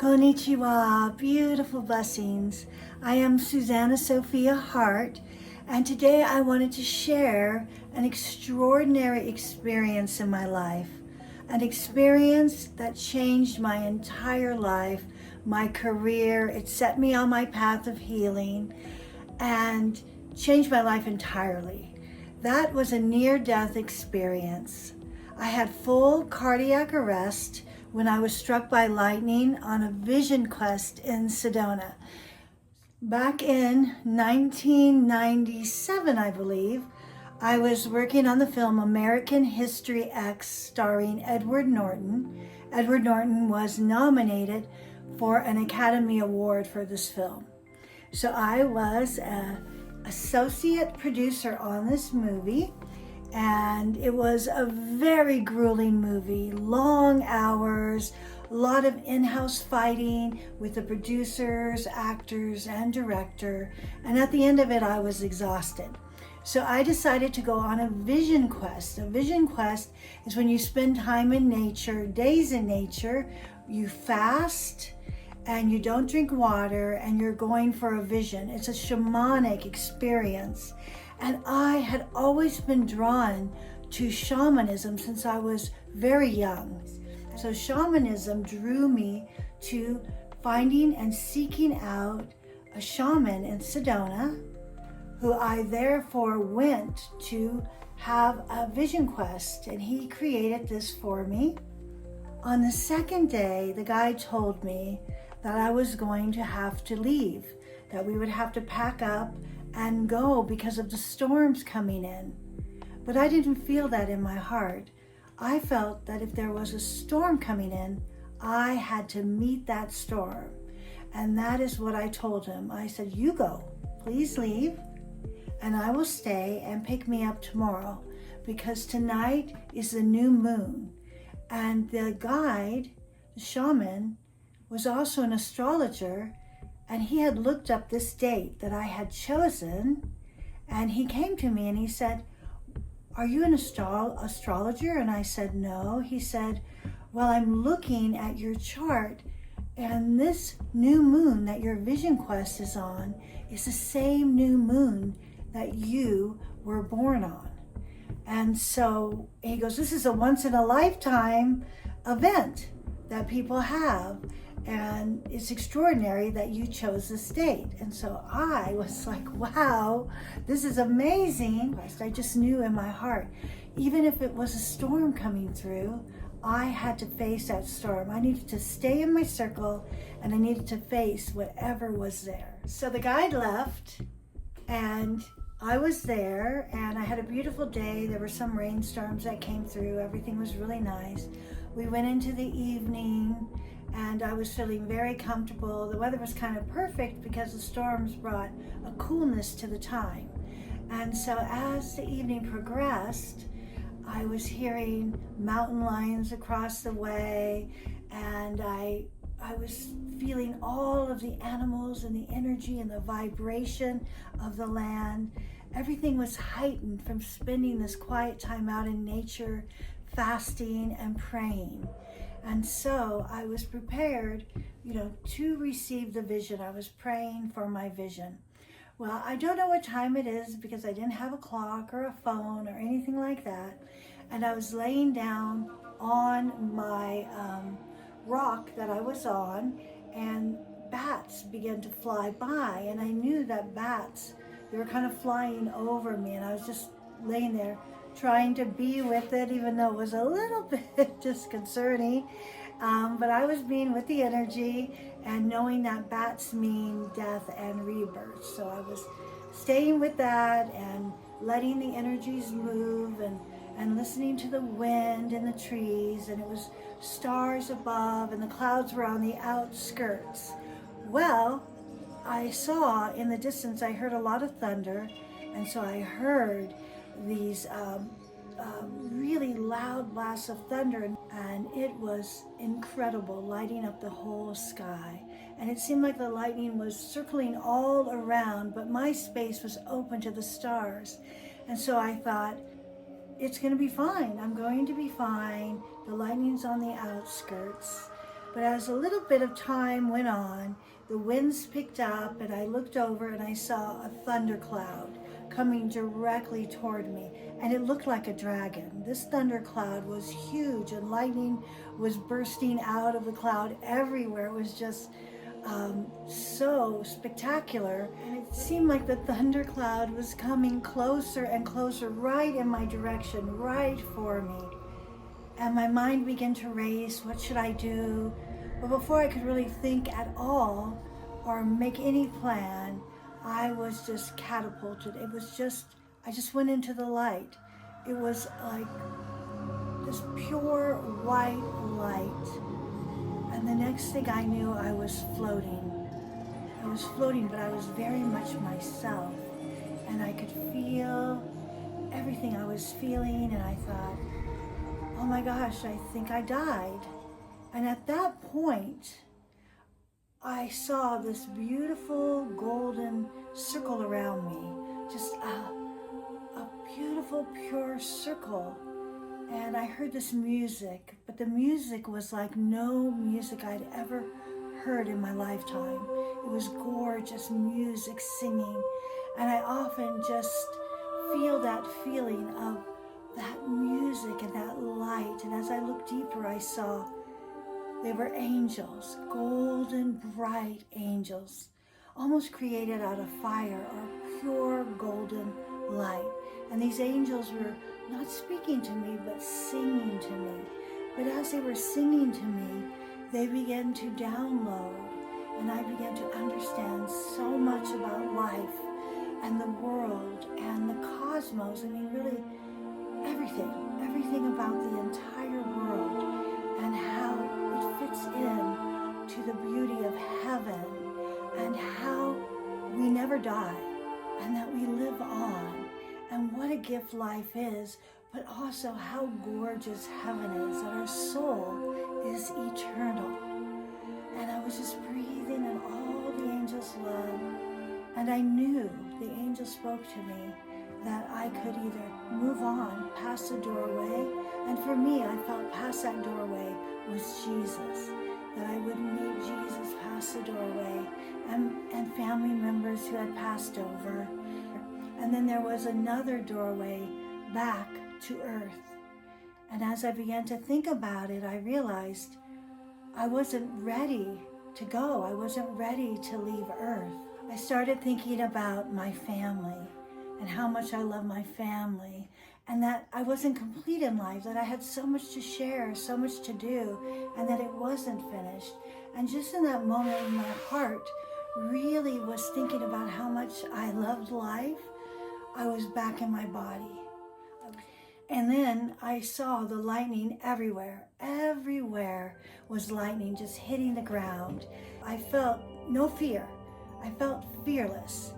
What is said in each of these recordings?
Konnichiwa, beautiful blessings. I am Susanna Sophia Hart, and today I wanted to share an extraordinary experience in my life, an experience that changed my entire life, my career. It set me on my path of healing and changed my life entirely. That was a near-death experience. I had full cardiac arrest when I was struck by lightning on a vision quest in Sedona. Back in 1997, I believe, I was working on the film American History X starring Edward Norton. Edward Norton was nominated for an Academy Award for this film. So I was an associate producer on this movie, and it was a very grueling movie, long hours, a lot of in-house fighting with the producers, actors, and director. And at the end of it, I was exhausted. So I decided to go on a vision quest. A vision quest is when you spend time in nature, days in nature, you fast, and you don't drink water, and you're going for a vision. It's a shamanic experience. And I had always been drawn to shamanism since I was very young. So shamanism drew me to finding and seeking out a shaman in Sedona, who I therefore went to have a vision quest, and he created this for me. On the second day, the guide told me that I was going to have to leave, that we would have to pack up and go because of the storms coming in. But I didn't feel that in my heart. I felt that if there was a storm coming in, I had to meet that storm. And that is what I told him. I said, you go, please leave, and I will stay and pick me up tomorrow, because tonight is the new moon. And the guide, the shaman, was also an astrologer, and he had looked up this date that I had chosen, and he came to me and he said, are you an astrologer? And I said, no. He said, well, I'm looking at your chart, and this new moon that your vision quest is on is the same new moon that you were born on. And so he goes, this is a once in a lifetime event that people have. And it's extraordinary that you chose this date. And so I was like, wow, this is amazing. I just knew in my heart, even if it was a storm coming through, I had to face that storm. I needed to stay in my circle, and I needed to face whatever was there. So the guide left, and I was there, and I had a beautiful day. There were some rainstorms that came through. Everything was really nice. We went into the evening, and I was feeling very comfortable. The weather was kind of perfect because the storms brought a coolness to the time. And so as the evening progressed, I was hearing mountain lions across the way, and I was feeling all of the animals and the energy and the vibration of the land. Everything was heightened from spending this quiet time out in nature, fasting and praying. And so I was prepared, to receive the vision. I was praying for my vision. Well, I don't know what time it is because I didn't have a clock or a phone or anything like that. And I was laying down on my rock that I was on, and bats began to fly by. And I knew that bats, they were kind of flying over me, and I was just laying there trying to be with it, even though it was a little bit disconcerting. But I was being with the energy and knowing that bats mean death and rebirth. So I was staying with that and letting the energies move and listening to the wind in the trees, and it was stars above, and the clouds were on the outskirts. Well, I saw in the distance, I heard a lot of thunder, and so I heard these really loud blasts of thunder, and it was incredible, lighting up the whole sky. And it seemed like the lightning was circling all around, but my space was open to the stars. And so I thought, it's going to be fine. I'm going to be fine. The lightning's on the outskirts. But as a little bit of time went on, the winds picked up and I looked over and I saw a thundercloud coming directly toward me, and it looked like a dragon. This thundercloud was huge and lightning was bursting out of the cloud everywhere. It was just so spectacular, and it seemed like the thundercloud was coming closer and closer right in my direction, right for me. And my mind began to race. What should I do? But before I could really think at all or make any plan, I was just catapulted. It was just, I just went into the light. It was like this pure white light. And the next thing I knew, I was floating. I was floating, but I was very much myself. And I could feel everything I was feeling, and I thought, oh my gosh, I think I died. And at that point, I saw this beautiful golden circle around me, just a beautiful pure circle. And I heard this music, but the music was like no music I'd ever heard in my lifetime. It was gorgeous music, singing, and I often just feel that feeling of that music and that light. And as I looked deeper, I saw they were angels, golden, bright angels, almost created out of fire or pure golden light. And these angels were not speaking to me, but singing to me. But as they were singing to me, they began to download, and I began to understand so much about life and the world and the cosmos. I mean, really everything about the entire world and how it fits in to the beauty of heaven and how we never die and that we live on, and what a gift life is, but also how gorgeous heaven is, that our soul is eternal. And I was just breathing in all the angels' love, and I knew the angel spoke to me that I could either move on past the doorway, and for me, I felt past that doorway was Jesus, that I would meet Jesus past the doorway, and family members who had passed over. And then there was another doorway back to earth. And as I began to think about it, I realized I wasn't ready to go. I wasn't ready to leave earth. I started thinking about my family and how much I love my family, and that I wasn't complete in life, that I had so much to share, so much to do, and that it wasn't finished. And just in that moment, my heart really was thinking about how much I loved life. I was back in my body. And then I saw the lightning everywhere. Everywhere was lightning just hitting the ground. I felt no fear. I felt fearless.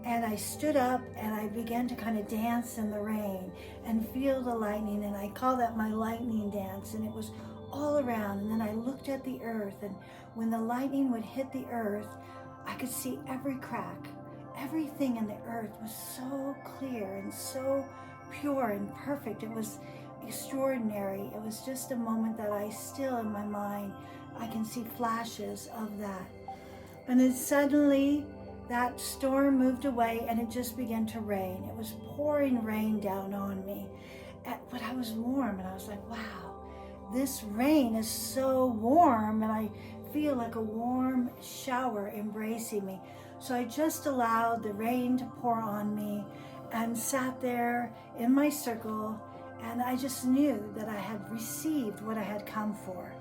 And I stood up and I began to kind of dance in the rain and feel the lightning. And I call that my lightning dance. And it was all around. And then I looked at the earth. And when the lightning would hit the earth, I could see every crack. Everything in the earth was so clear and so pure and perfect. It was extraordinary. It was just a moment that I still, in my mind, I can see flashes of that. And then suddenly that storm moved away and it just began to rain. It was pouring rain down on me. But I was warm, and I was like, wow, this rain is so warm, and I feel like a warm shower embracing me. So I just allowed the rain to pour on me and sat there in my circle, and I just knew that I had received what I had come for.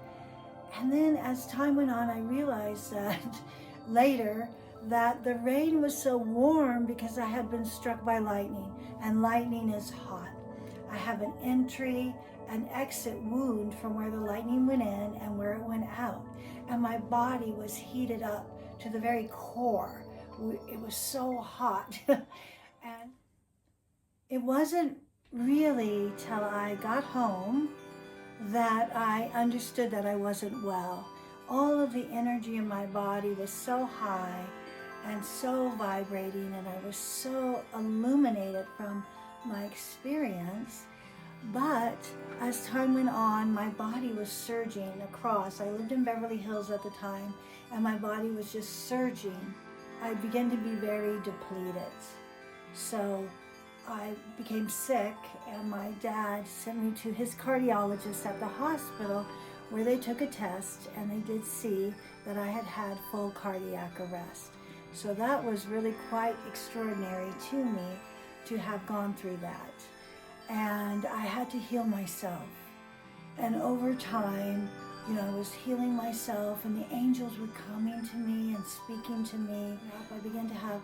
And then as time went on, I realized that later that the rain was so warm because I had been struck by lightning, and lightning is hot. I have an entry and exit wound from where the lightning went in and where it went out, and my body was heated up to the very core. It was so hot. And it wasn't really till I got home that I understood that I wasn't well. All of the energy in my body was so high and so vibrating, and I was so illuminated from my experience But as time went on, my body was surging across. I lived in Beverly Hills at the time, and my body was just surging. I began to be very depleted. So I became sick, and my dad sent me to his cardiologist at the hospital, where they took a test, and they did see that I had had full cardiac arrest. So that was really quite extraordinary to me to have gone through that. And I had to heal myself. And over time, I was healing myself, and the angels were coming to me and speaking to me. I began to have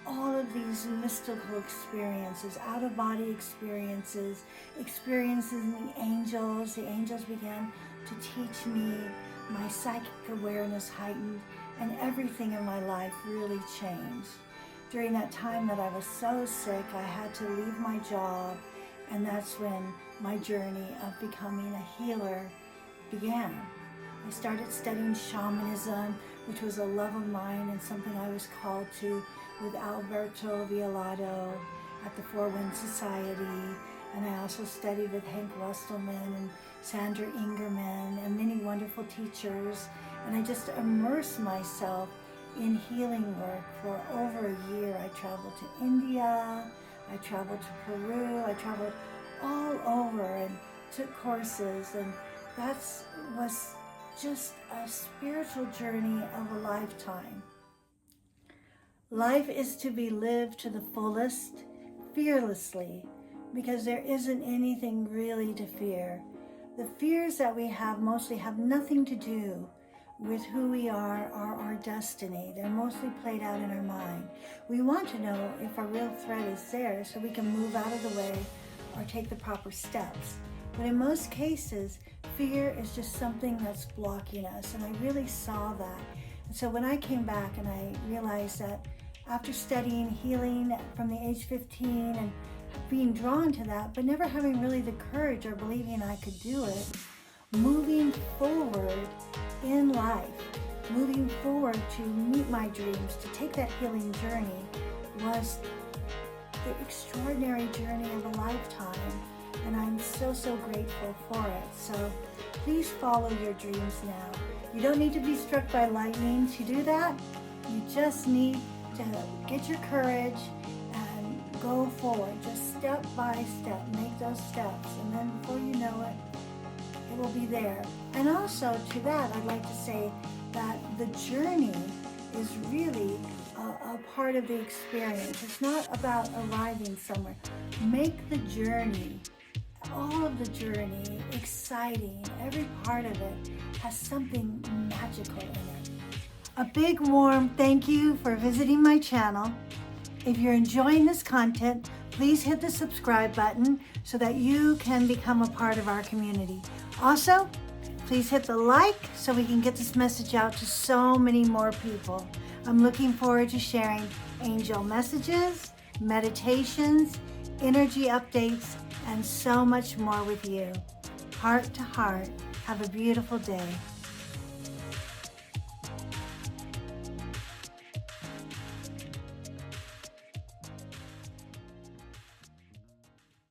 all of these mystical experiences, out-of-body experiences, experiences in the angels. The angels began to teach me. My psychic awareness heightened, and everything in my life really changed. During that time that I was so sick, I had to leave my job, and that's when my journey of becoming a healer began. I started studying shamanism, which was a love of mine and something I was called to with Alberto Villado at the Four Winds Society. And I also studied with Hank Westelman and Sandra Ingerman and many wonderful teachers. And I just immersed myself in healing work for over a year. I traveled to India, I traveled to Peru, I traveled all over and took courses, and that was just a spiritual journey of a lifetime. Life is to be lived to the fullest, fearlessly, because there isn't anything really to fear. The fears that we have mostly have nothing to do with who we are or our destiny. They're mostly played out in our mind. We want to know if a real threat is there so we can move out of the way or take the proper steps. But in most cases, fear is just something that's blocking us, and I really saw that. And so when I came back and I realized that after studying healing from the age 15 and being drawn to that, but never having really the courage or believing I could do it, moving forward in life, moving forward to meet my dreams, to take that healing journey, was the extraordinary journey of a lifetime, and I'm so grateful for it. So please follow your dreams now. You don't need to be struck by lightning to do that. You just need to get your courage and go forward, just step by step, make those steps, and then before you know it, it will be there. And also to that, I'd like to say that the journey is really a part of the experience. It's not about arriving somewhere. Make the journey, all of the journey, exciting. Every part of it has something magical in it. A big warm thank you for visiting my channel. If you're enjoying this content, please hit the subscribe button so that you can become a part of our community. Also, please hit the like so we can get this message out to so many more people. I'm looking forward to sharing angel messages, meditations, energy updates, and so much more with you. Heart to heart, have a beautiful day.